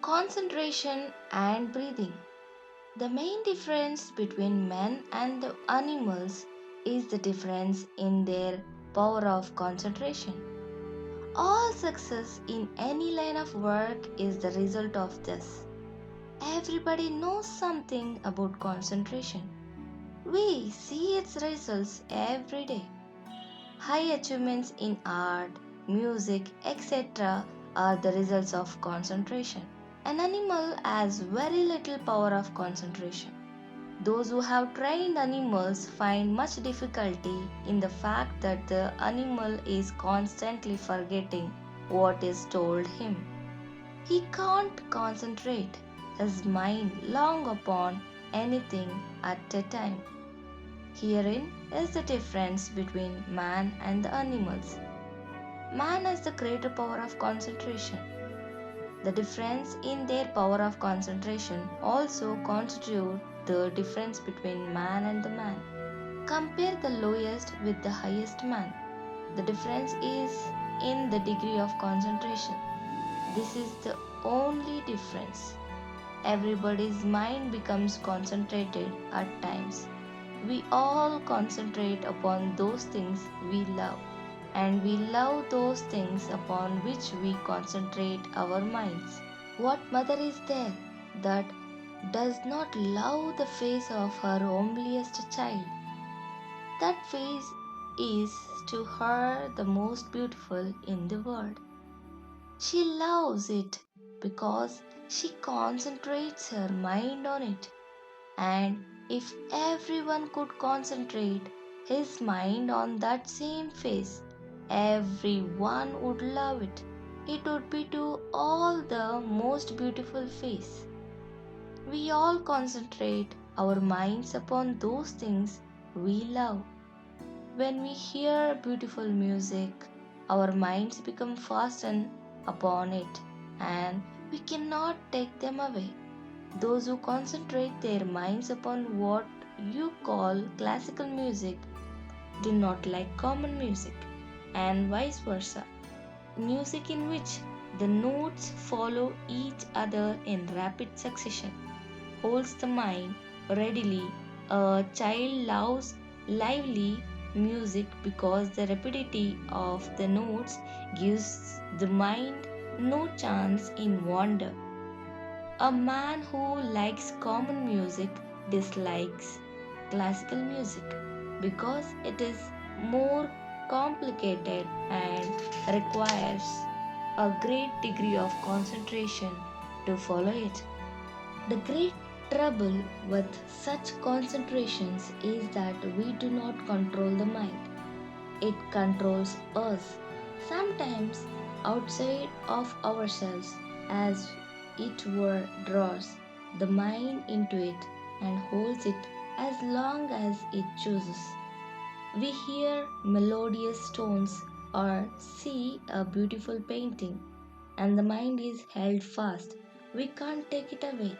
Concentration and breathing. The main difference between men and the animals is the difference in their power of concentration. All success in any line of work is the result of this. Everybody knows something about concentration. We see its results every day. High achievements in art, music, etc. are the results of concentration. An animal has very little power of concentration. Those who have trained animals find much difficulty in the fact that the animal is constantly forgetting what is told him. He can't concentrate his mind long upon anything at a time. Herein is the difference between man and the animals. Man has the greater power of concentration. The difference in their power of concentration also constitute the difference between man and the man. Compare the lowest with the highest man. The difference is in the degree of concentration. This is the only difference. Everybody's mind becomes concentrated at times. We all concentrate upon those things we love, and we love those things upon which we concentrate our minds. What mother is there that does not love the face of her homeliest child? That face is to her the most beautiful in the world. She loves it because she concentrates her mind on it. And if everyone could concentrate his mind on that same face, everyone would love it. It would be to all the most beautiful face. We all concentrate our minds upon those things we love. When we hear beautiful music, our minds become fastened upon it and we cannot take them away. Those who concentrate their minds upon what you call classical music do not like common music, and vice versa. Music in which the notes follow each other in rapid succession holds the mind readily. A child loves lively music because the rapidity of the notes gives the mind no chance in wander. A man who likes common music dislikes classical music because it is more complicated and requires a great degree of concentration to follow it. The great trouble with such concentrations is that we do not control the mind. It controls us, sometimes outside of ourselves, as it were draws the mind into it and holds it as long as it chooses. We hear melodious tones or see a beautiful painting, and the mind is held fast. We can't take it away.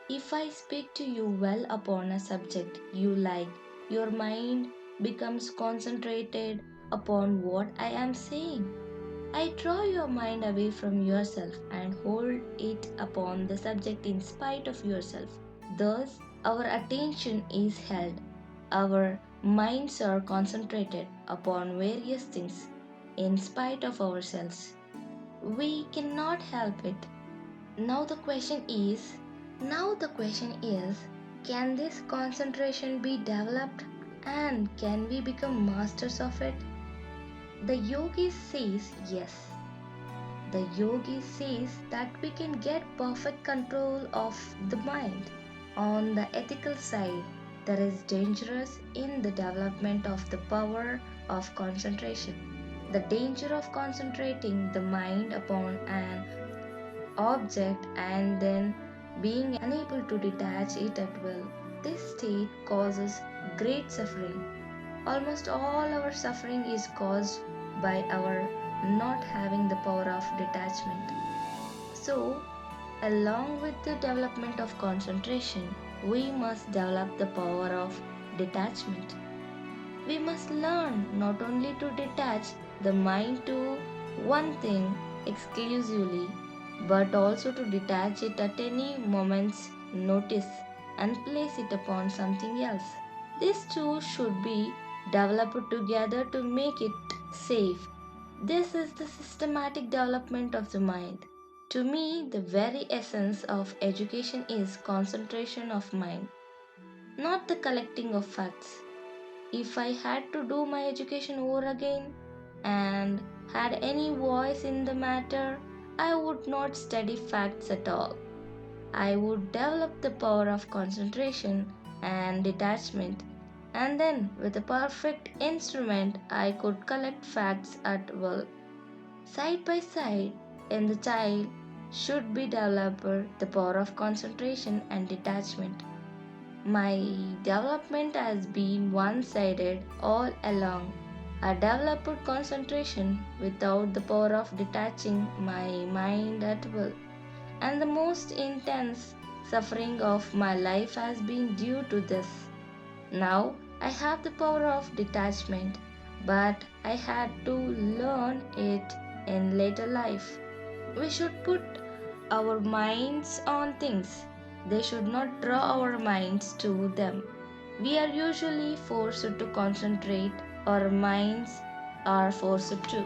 If I speak to you well upon a subject you like, your mind becomes concentrated upon what I am saying. I draw your mind away from yourself and hold it upon the subject in spite of yourself. Thus, our attention is held. Our minds are concentrated upon various things in spite of ourselves. We cannot help it. Now the question is, now the question is, can this concentration be developed and can we become masters of it? The yogi says yes. The yogi says that we can get perfect control of the mind. On the ethical side, there is dangerous in the development of the power of concentration. The danger of concentrating the mind upon an object and then being unable to detach it at will. This state causes great suffering. Almost all our suffering is caused by our not having the power of detachment. So, along with the development of concentration, we must develop the power of detachment. We must learn not only to detach the mind to one thing exclusively, but also to detach it at any moment's notice and place it upon something else. These two should be developed together to make it safe. This is the systematic development of the mind. To me, the very essence of education is concentration of mind, not the collecting of facts. If I had to do my education over again and had any voice in the matter, I would not study facts at all. I would develop the power of concentration and detachment, and then, with a perfect instrument, I could collect facts at will. Side by side, in the child should be developed the power of concentration and detachment. My development has been one sided all along. I developed concentration without the power of detaching my mind at will, and the most intense suffering of my life has been due to this. Now I have the power of detachment, but I had to learn it in later life. We should put our minds on things. They should not draw our minds to them. We are usually forced to concentrate, our minds are forced to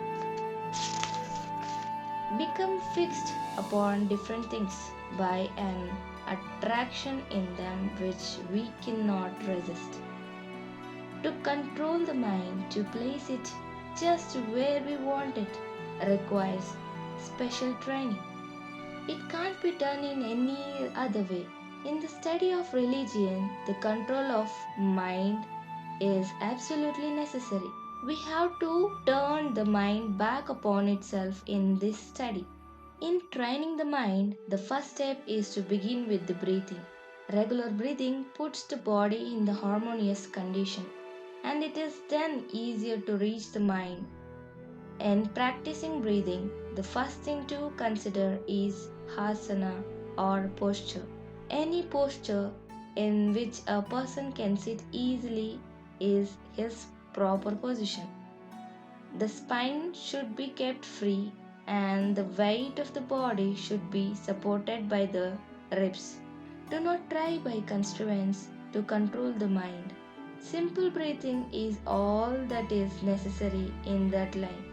become fixed upon different things by an attraction in them which we cannot resist. To control the mind, to place it just where we want it, requires special training. It can't be done in any other way. In the study of religion, the control of mind is absolutely necessary. We have to turn the mind back upon itself in this study. In training the mind, the first step is to begin with the breathing. Regular breathing puts the body in the harmonious condition, and it is then easier to reach the mind. In practicing breathing, the first thing to consider is asana or posture. Any posture in which a person can sit easily is his proper position. The spine should be kept free and the weight of the body should be supported by the ribs. Do not try by constraints to control the mind. Simple breathing is all that is necessary in that line.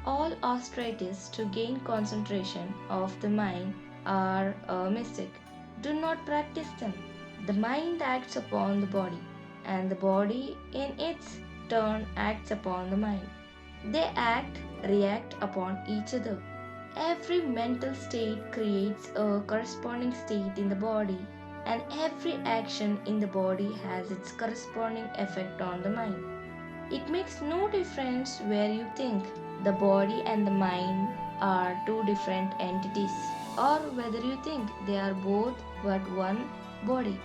All austerities to gain concentration of the mind are a mistake. Do not practice them. The mind acts upon the body, and the body in its turn acts upon the mind. They act, react upon each other. Every mental state creates a corresponding state in the body, and every action in the body has its corresponding effect on the mind. It makes no difference where you think the body and the mind are two different entities, or whether you think they are both but one body.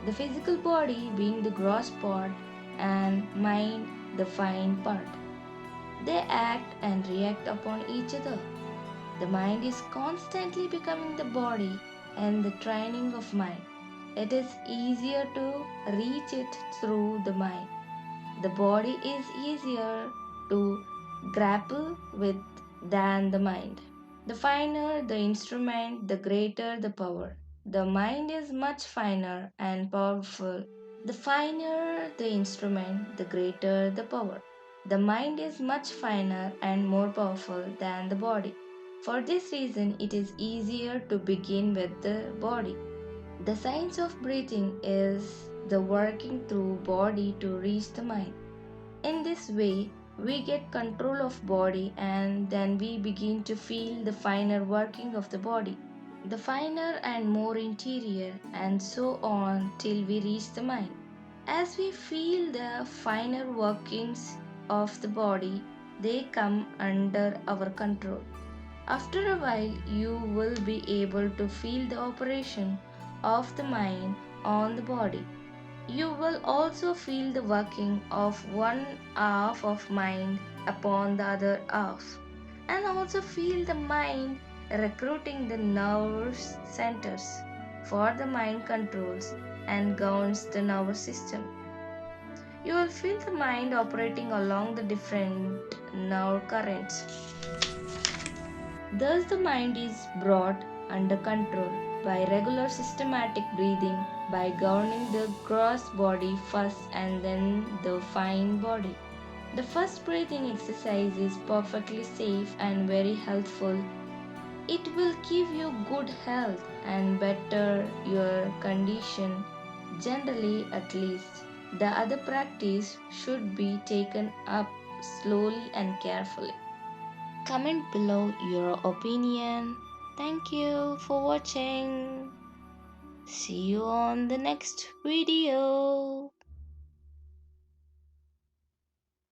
The physical body being the gross part and mind the fine part. They act and react upon each other. The mind is constantly becoming the body and the training of mind. It is easier to reach it through the mind. The body is easier to grapple with than the mind. The finer the instrument, the greater the power. The mind is much finer and powerful. The finer the instrument, the greater the power. The mind is much finer and more powerful than the body. For this reason, it is easier to begin with the body. The science of breathing is the working through body to reach the mind. In this way, we get control of body and then we begin to feel the finer working of the body, the finer and more interior, and so on till we reach the mind. As we feel the finer workings of the body, they come under our control. After a while, you will be able to feel the operation of the mind on the body. You will also feel the working of one half of mind upon the other half, and also feel the mind recruiting the nervous centers, for the mind controls and governs the nervous system. You will feel the mind operating along the different nerve currents. Thus, the mind is brought under control by regular systematic breathing, by governing the gross body first and then the fine body. The first breathing exercise is perfectly safe and very helpful. It will give you good health and better your condition, generally at least. The other practice should be taken up slowly and carefully. Comment below your opinion. Thank you for watching. See you on the next video.